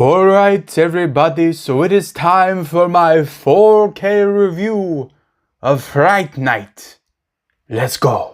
Alright everybody, so it is time for my 4K review of Fright Night. Let's go.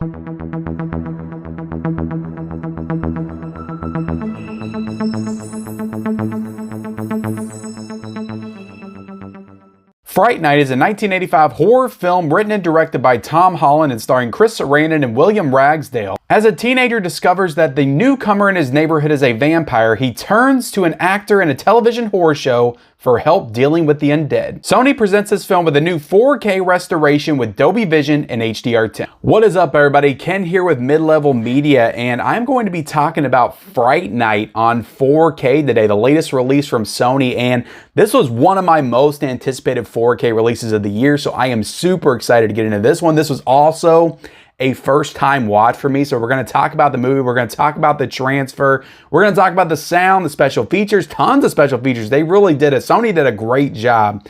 Fright Night is a 1985 horror film written and directed by Tom Holland and starring Chris Sarandon and William Ragsdale. As a teenager discovers that the newcomer in his neighborhood is a vampire, he turns to an actor in a television horror show for help dealing with the undead. Sony presents this film with a new 4K restoration with Dolby Vision and HDR10. What is up everybody? Ken here with Mid-Level Media, and I'm going to be talking about Fright Night on 4K today, the latest release from Sony, and this was one of my most anticipated 4K releases of the year, so I am super excited to get into this one. This was also a first-time watch for me, so we're going to talk about the movie, we're going to talk about the transfer, we're going to talk about the sound, the special features, tons of special features. They really did it. Sony did a great job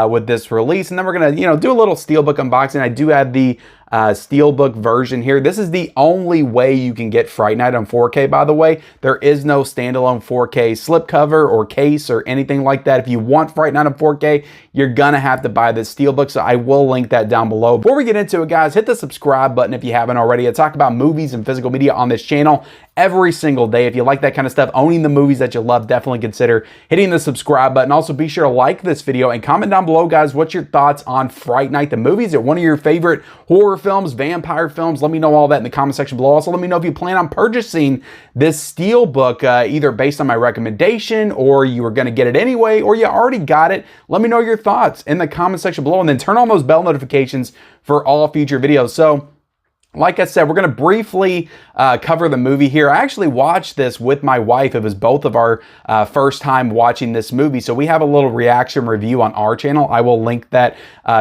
with this release, and then we're going to, do a little Steelbook unboxing. I do have the Steelbook version here. This is the only way you can get Fright Night on 4K, by the way. There is no standalone 4K slipcover or case or anything like that. If you want Fright Night on 4K, you're gonna have to buy this Steelbook, so I will link that down below. Before we get into it, guys, hit the subscribe button if you haven't already. I talk about movies and physical media on this channel every single day. If you like that kind of stuff, owning the movies that you love, definitely consider hitting the subscribe button. Also, be sure to like this video and comment down below, guys, what's your thoughts on Fright Night, the movie? Is it one of your favorite horror films, vampire films? Let me know all that in the comment section below. Also, let me know if you plan on purchasing this Steelbook, either based on my recommendation, or you were going to get it anyway, or you already got it. Let me know your thoughts in the comment section below, and then turn on those bell notifications for all future videos. So, like I said, we're going to briefly cover the movie here. I actually watched this with my wife. It was both of our first time watching this movie. So we have a little reaction review on our channel. I will link that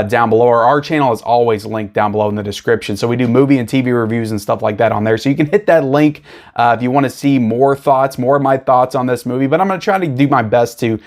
down below. Our channel is always linked down below in the description. So we do movie and TV reviews and stuff like that on there. So you can hit that link if you want to see more thoughts, more of my thoughts on this movie. But I'm going to try to do my best to,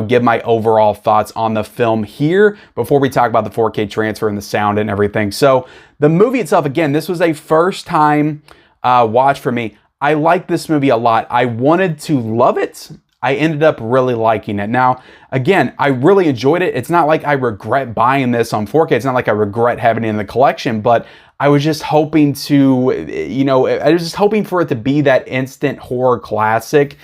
give my overall thoughts on the film here before we talk about the 4K transfer and the sound and everything. So the movie itself, again, this was a first time watch for me. I like this movie a lot. I wanted to love it. I ended up really liking it. Now, again, I really enjoyed it. It's not like I regret buying this on 4K. It's not like I regret having it in the collection, but I was just hoping to, I was just hoping for it to be that instant horror classic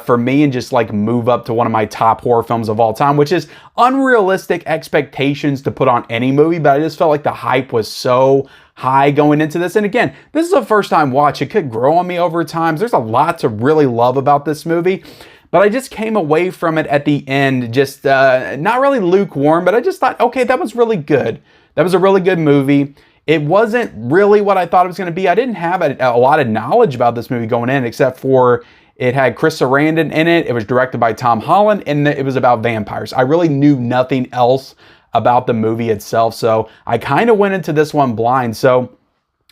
for me and just like move up to one of my top horror films of all time, which is unrealistic expectations to put on any movie, but I just felt like the hype was so high going into this. And again, this is a first time watch. It could grow on me over time. There's a lot to really love about this movie. But I just came away from it at the end, just not really lukewarm, but I just thought, okay, that was really good. That was a really good movie. It wasn't really what I thought it was going to be. I didn't have a lot of knowledge about this movie going in, except for it had Chris Sarandon in it. It was directed by Tom Holland, and it was about vampires. I really knew nothing else about the movie itself, so I kind of went into this one blind. So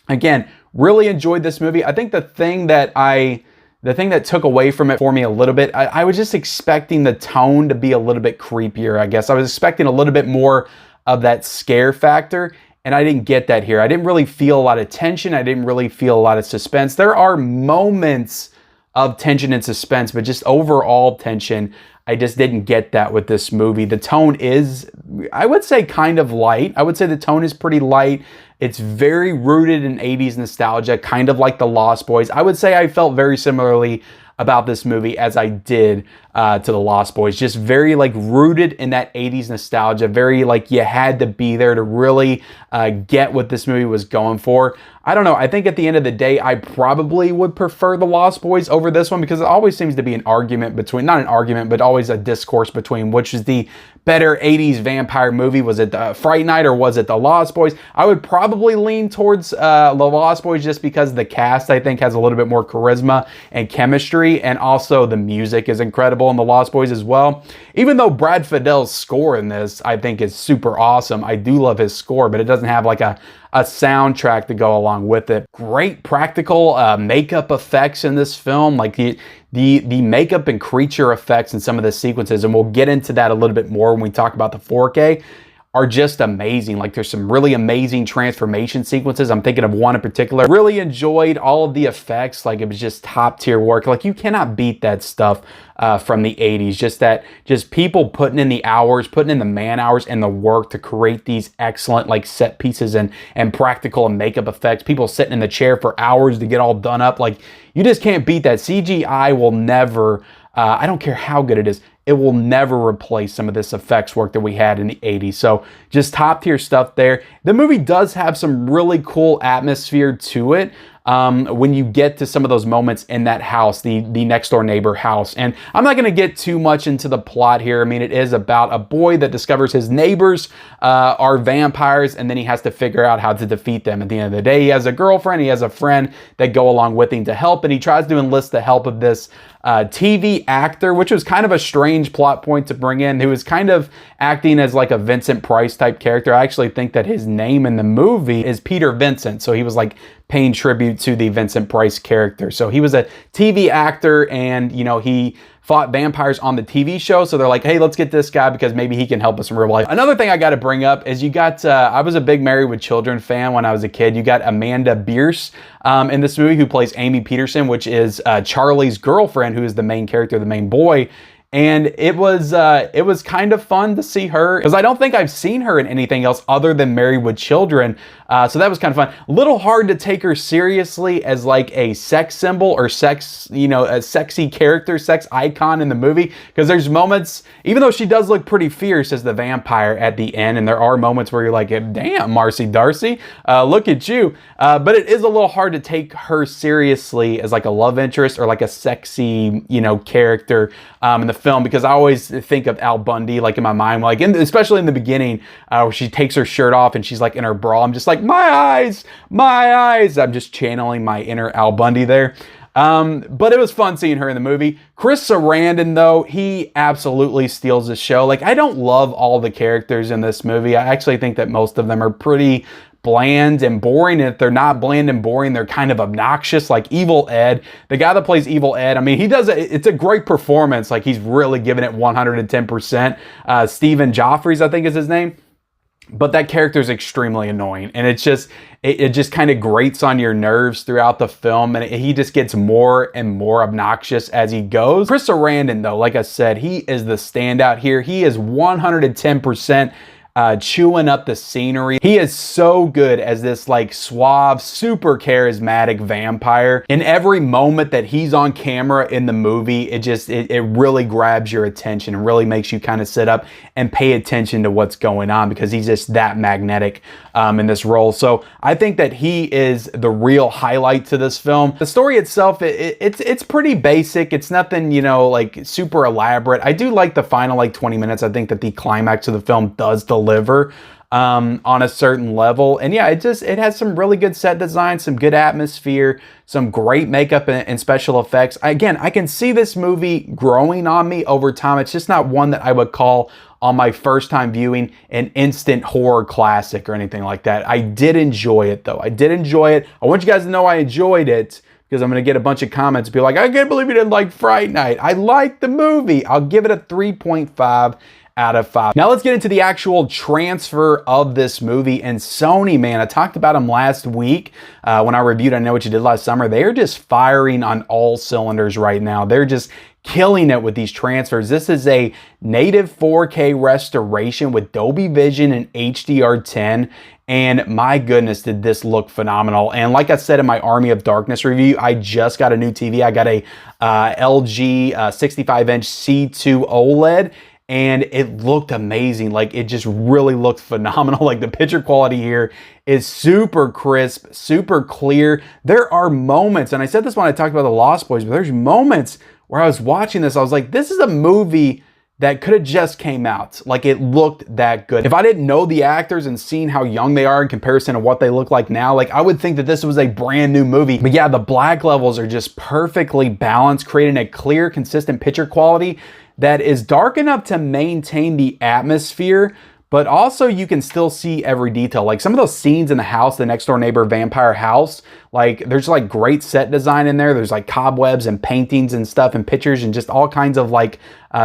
again, really enjoyed this movie. I think the thing that took away from it for me a little bit, I was just expecting the tone to be a little bit creepier, I guess. I was expecting a little bit more of that scare factor, and I didn't get that here. I didn't really feel a lot of tension. I didn't really feel a lot of suspense. There are moments of tension and suspense, but just overall tension, I just didn't get that with this movie. The tone is, I would say, kind of light. I would say the tone is pretty light. It's very rooted in 80s nostalgia, kind of like The Lost Boys. I would say I felt very similarly about this movie as I did to The Lost Boys. Just very like rooted in that 80s nostalgia, very like you had to be there to really get what this movie was going for. I don't know, I think at the end of the day, I probably would prefer The Lost Boys over this one, because it always seems to be an argument between, not an argument, but always a discourse between which is the better 80s vampire movie. Was it Fright Night or was it The Lost Boys? I would probably lean towards The Lost Boys, just because the cast, I think, has a little bit more charisma and chemistry, and also the music is incredible in The Lost Boys as well. Even though Brad Fiddel's score in this, I think, is super awesome. I do love his score, but it doesn't have like a soundtrack to go along with it. Great practical makeup effects in this film, like the makeup and creature effects in some of the sequences, and we'll get into that a little bit more when we talk about the 4K, are just amazing. Like there's some really amazing transformation sequences. I'm thinking of one in particular. Really enjoyed all of the effects. Like it was just top tier work. Like you cannot beat that stuff from the 80s. Just people putting in the hours, putting in the man hours and the work to create these excellent like set pieces and practical and makeup effects. People sitting in the chair for hours to get all done up. Like you just can't beat that. CGI will never, I don't care how good it is, it will never replace some of this effects work that we had in the 80s. So just top tier stuff there. The movie does have some really cool atmosphere to it. When you get to some of those moments in that house, the next door neighbor house. And I'm not going to get too much into the plot here. I mean, it is about a boy that discovers his neighbors are vampires, and then he has to figure out how to defeat them. At the end of the day, he has a girlfriend, he has a friend that go along with him to help, and he tries to enlist the help of this TV actor, which was kind of a strange plot point to bring in, who was kind of acting as like a Vincent Price type character. I actually think that his name in the movie is Peter Vincent, so he was like paying tribute to the Vincent Price character. So he was a TV actor, and you know, he fought vampires on the TV show. So they're like, hey, let's get this guy because maybe he can help us in real life. Another thing I got to bring up is you got, I was a big Married with Children fan when I was a kid. You got Amanda Bierce in this movie who plays Amy Peterson, which is Charlie's girlfriend, who is the main character, the main boy. And it was kind of fun to see her, because I don't think I've seen her in anything else other than Married with Children. So that was kind of fun. A little hard to take her seriously as like a sex symbol or sex, you know, a sexy character, sex icon in the movie, because there's moments, even though she does look pretty fierce as the vampire at the end, and there are moments where you're like, damn, Marcy Darcy, look at you. But it is a little hard to take her seriously as like a love interest or like a sexy, you know, character in the film, because I always think of Al Bundy like in my mind, like especially in the beginning where she takes her shirt off and she's like in her bra. I'm just like, my eyes, my eyes. I'm just channeling my inner Al Bundy there. But it was fun seeing her in the movie. Chris Sarandon, though, he absolutely steals the show. Like, I don't love all the characters in this movie. I actually think that most of them are pretty bland and boring. And if they're not bland and boring, they're kind of obnoxious, like Evil Ed. The guy that plays Evil Ed, I mean, it's a great performance. Like, he's really giving it 110%. Stephen Joffreys, I think is his name. But that character is extremely annoying, and it just kind of grates on your nerves throughout the film, and he just gets more and more obnoxious as he goes. Chris Sarandon, though, like I said, he is the standout here. He is 110% chewing up the scenery. He is so good as this like suave, super charismatic vampire. In every moment that he's on camera in the movie, it really grabs your attention and really makes you kind of sit up and pay attention to what's going on, because he's just that magnetic in this role. So I think that he is the real highlight to this film. The story itself, it's pretty basic. It's nothing, you know, like super elaborate. I do like the final like 20 minutes. I think that the climax of the film does deliver on a certain level. And yeah, it has some really good set design, some good atmosphere, some great makeup and special effects. Again, I can see this movie growing on me over time. It's just not one that I would call on my first time viewing an instant horror classic or anything like that. I did enjoy it though. I did enjoy it. I want you guys to know I enjoyed it, because I'm going to get a bunch of comments and be like, I can't believe you didn't like Fright Night. I liked the movie. I'll give it a 3.5 out of 5. Now let's get into the actual transfer of this movie. And Sony, man, I talked about them last week when I reviewed I Know What You Did Last Summer. They're just firing on all cylinders right now. They're just killing it with these transfers. This is a native 4K restoration with Dolby Vision and HDR10. And my goodness, did this look phenomenal. And like I said in my Army of Darkness review, I just got a new TV. I got a LG 65-inch C2 OLED. And it looked amazing. Like, it just really looked phenomenal. Like, the picture quality here is super crisp, super clear. There are moments, and I said this when I talked about The Lost Boys, but there's moments where I was watching this, I was like, this is a movie that could have just came out. Like, it looked that good. If I didn't know the actors and seen how young they are in comparison to what they look like now, like, I would think that this was a brand new movie. But yeah, the black levels are just perfectly balanced, creating a clear, consistent picture quality that is dark enough to maintain the atmosphere, but also you can still see every detail. Like, some of those scenes in the house, the next door neighbor vampire house, like, there's like great set design in there. There's like cobwebs and paintings and stuff and pictures and just all kinds of like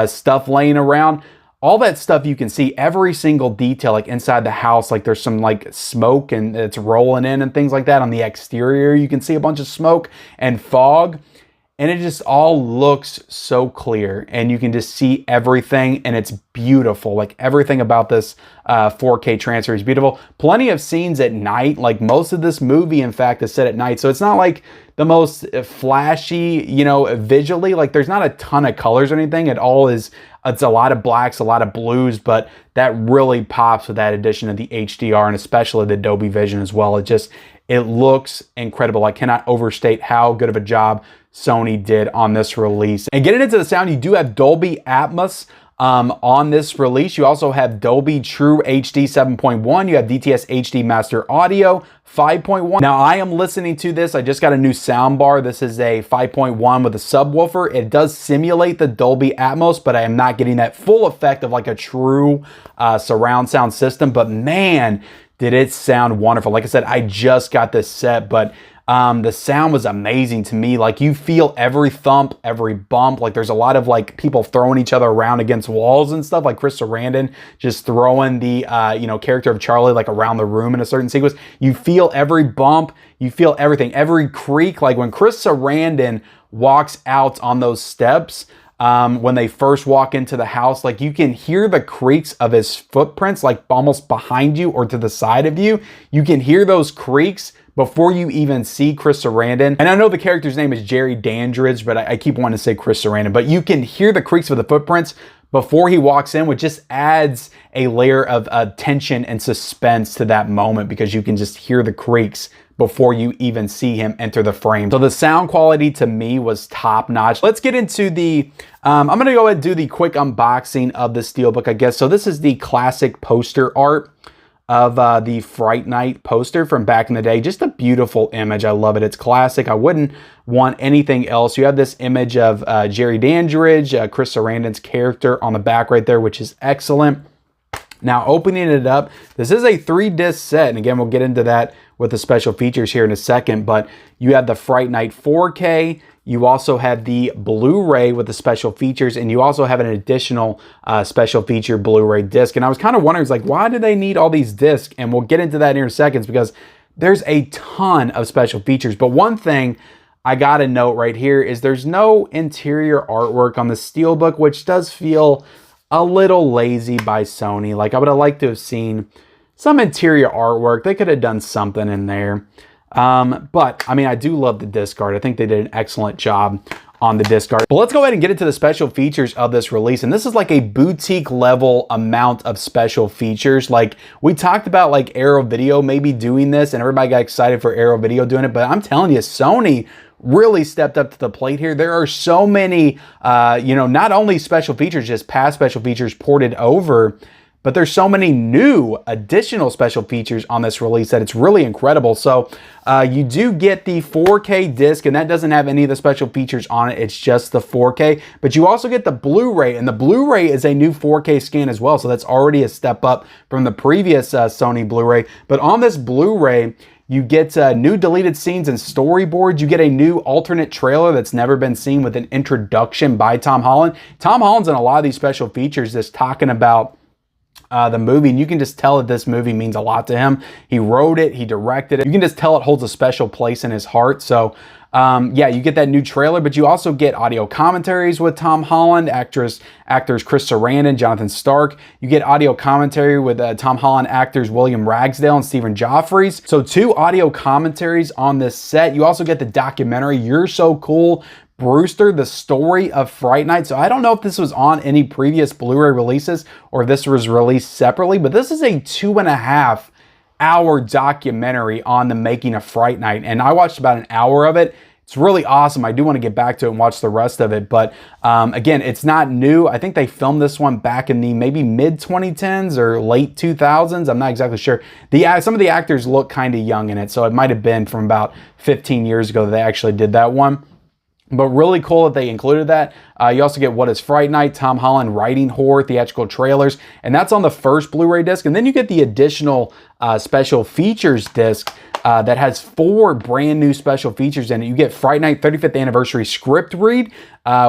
stuff laying around. all that stuff you can see, every single detail, like inside the house, like there's some like smoke and it's rolling in and things like that. On the exterior, you can see a bunch of smoke and fog. And it just all looks so clear, and you can just see everything, and it's beautiful. Like everything about this 4K transfer is beautiful. Plenty of scenes at night. Like most of this movie, in fact, is set at night. So it's not like the most flashy, you know, visually. Like there's not a ton of colors or anything. It's a lot of blacks, a lot of blues, but that really pops with that addition of the HDR and especially the Dolby Vision as well. It looks incredible. I cannot overstate how good of a job Sony did on this release. And getting into the sound, you do have Dolby Atmos on this release. You also have Dolby True HD 7.1. You have DTS HD Master Audio 5.1. Now I am listening to this. I just got a new sound bar. This is a 5.1 with a subwoofer. It does simulate the Dolby Atmos, but I am not getting that full effect of like a true surround sound system. But man, did it sound wonderful. Like I said, I just got this set, but the sound was amazing to me. Like you feel every thump, every bump. Like there's a lot of like people throwing each other around against walls and stuff, like Chris Sarandon just throwing the character of Charlie like around the room in a certain sequence. You feel every bump, you feel everything, every creak. Like when Chris Sarandon walks out on those steps, when they first walk into the house, like you can hear the creaks of his footprints, like almost behind you or to the side of you. You can hear those creaks before you even see Chris Sarandon. And I know the character's name is Jerry Dandridge, but I keep wanting to say Chris Sarandon. But you can hear the creaks of the footprints before he walks in, which just adds a layer of tension and suspense to that moment because you can just hear the creaks before you even see him enter the frame. So the sound quality to me was top notch. Let's get into the, I'm gonna go ahead and do the quick unboxing of the Steelbook, I guess. So this is the classic poster art of the Fright Night poster from back in the day. Just a beautiful image. I love it. It's classic. I wouldn't want anything else. You have this image of Jerry Dandridge, Chris Sarandon's character on the back right there, which is excellent. Now, opening it up, this is a 3-disc set, and again, we'll get into that with the special features here in a second, but you have the Fright Night 4K, you also have the Blu-ray with the special features, and you also have an additional special feature Blu-ray disc. And I was kind of wondering, like, why do they need all these discs? And we'll get into that here in seconds because there's a ton of special features. But one thing I gotta note right here is there's no interior artwork on the Steelbook, which does feel a little lazy by Sony. Like I would have liked to have seen some interior artwork. They could have done something in there. But I mean, I do love the disc art. I think they did an excellent job on the disc art. But let's go ahead and get into the special features of this release. And this is like a boutique level amount of special features. Like we talked about like Arrow Video maybe doing this and everybody got excited for Arrow Video doing it. But I'm telling you, Sony really stepped up to the plate here. There are so many, not only special features, just past special features ported over, but there's so many new additional special features on this release that it's really incredible. So you do get the 4K disc, and that doesn't have any of the special features on it. It's just the 4K, but you also get the Blu-ray, and the Blu-ray is a new 4K scan as well. So that's already a step up from the previous Sony Blu-ray. But on this Blu-ray, you get new deleted scenes and storyboards. You get a new alternate trailer that's never been seen with an introduction by Tom Holland. Tom Holland's in a lot of these special features just talking about the movie, and you can just tell that this movie means a lot to him. He wrote it, he directed it. You can just tell it holds a special place in his heart. So yeah, you get that new trailer, but you also get audio commentaries with Tom Holland, actors Chris Sarandon, Jonathan Stark. You get audio commentary with Tom Holland actors William Ragsdale and Stephen Joffreys. So 2 audio commentaries on this set. You also get the documentary You're So Cool, Brewster, the story of Fright Night. So I don't know if this was on any previous Blu-ray releases or if this was released separately, but this is a 2.5-hour documentary on the making of Fright Night, and I watched about an hour of it. It's really awesome. I do want to get back to it and watch the rest of it, but again, it's not new. I think they filmed this one back in the maybe mid-2010s or late 2000s. I'm not exactly sure. Some of the actors look kind of young in it, so it might have been from about 15 years ago that they actually did that one. But really cool that they included that. You also get What is Fright Night, Tom Holland writing horror theatrical trailers, and that's on the first Blu-ray disc. And then you get the additional special features disc that has 4 brand new special features in it. You get Fright Night 35th Anniversary Script Read,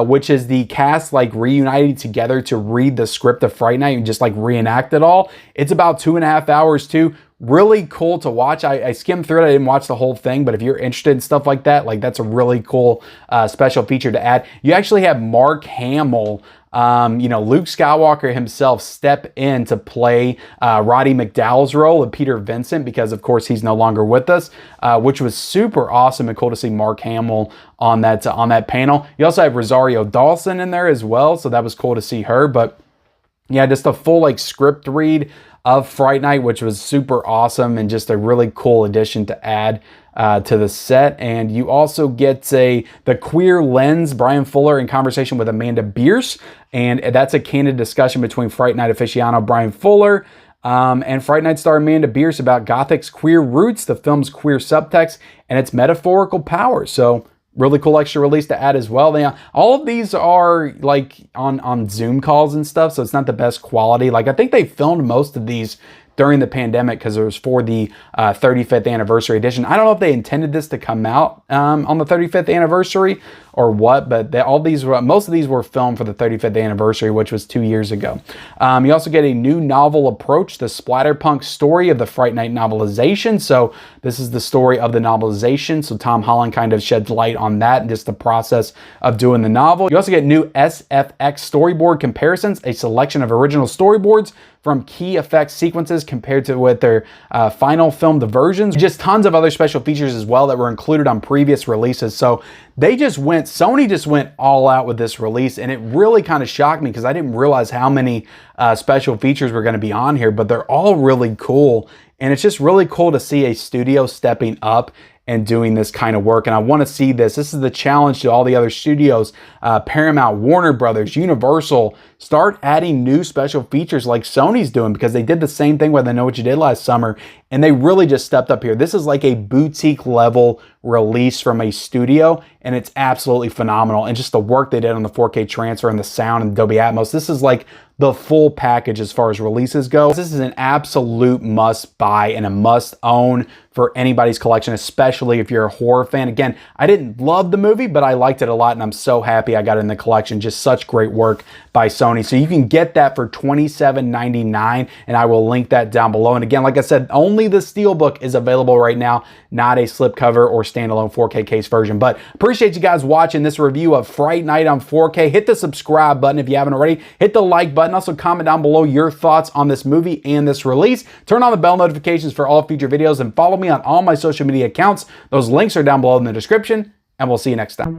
which is the cast like reunited together to read the script of Fright Night and just like reenact it all. It's about 2.5 hours too. Really cool to watch. I skimmed through it. I didn't watch the whole thing, but if you're interested in stuff like that, like that's a really cool special feature to add. You actually have Mark Hamill, Luke Skywalker himself, step in to play Roddy McDowall's role of Peter Vincent, because of course he's no longer with us, which was super awesome and cool to see Mark Hamill on that panel. You also have Rosario Dawson in there as well, so that was cool to see her. But yeah, just a full like script read of Fright Night, which was super awesome and just a really cool addition to add to the set. And you also get the queer lens, Brian Fuller in conversation with Amanda Bierce, and that's a candid discussion between Fright Night aficionado Brian Fuller and Fright Night star Amanda Bierce about Gothic's queer roots, the film's queer subtext, and its metaphorical power. So really cool extra release to add as well. All of these are like on Zoom calls and stuff, so it's not the best quality. Like I think they filmed most of these during the pandemic because it was for the 35th anniversary edition. I don't know if they intended this to come out on the 35th anniversary or what, but most of these were filmed for the 35th anniversary, which was 2 years ago. You also get a new novel approach, the splatterpunk story of the Fright Night novelization. So this is the story of the novelization. So Tom Holland kind of sheds light on that and just the process of doing the novel. You also get new SFX storyboard comparisons, a selection of original storyboards from key effects sequences compared to with their final filmed versions. Just tons of other special features as well that were included on previous releases. So Sony just went all out with this release, and it really kind of shocked me because I didn't realize how many special features were going to be on here, but they're all really cool. And it's just really cool to see a studio stepping up and doing this kind of work. And I want to see this. This is the challenge to all the other studios, Paramount, Warner Brothers, Universal. Start adding new special features like Sony's doing, because they did the same thing with I Know What You Did last summer, and they really just stepped up here. This is like a boutique level release from a studio, and it's absolutely phenomenal. And just the work they did on the 4K transfer and the sound and Dolby Atmos. This is like the full package as far as releases go. This is an absolute must buy and a must own for anybody's collection, especially if you're a horror fan. Again, I didn't love the movie, but I liked it a lot, and I'm so happy I got it in the collection. Just such great work by Sony. So you can get that for $27.99, and I will link that down below. And again, like I said, only the Steelbook is available right now, not a slipcover or standalone 4K case version. But appreciate you guys watching this review of Fright Night on 4K. Hit the subscribe button if you haven't already. Hit the like button. Also comment down below your thoughts on this movie and this release. Turn on the bell notifications for all future videos, and follow me on all my social media accounts. Those links are down below in the description, and we'll see you next time.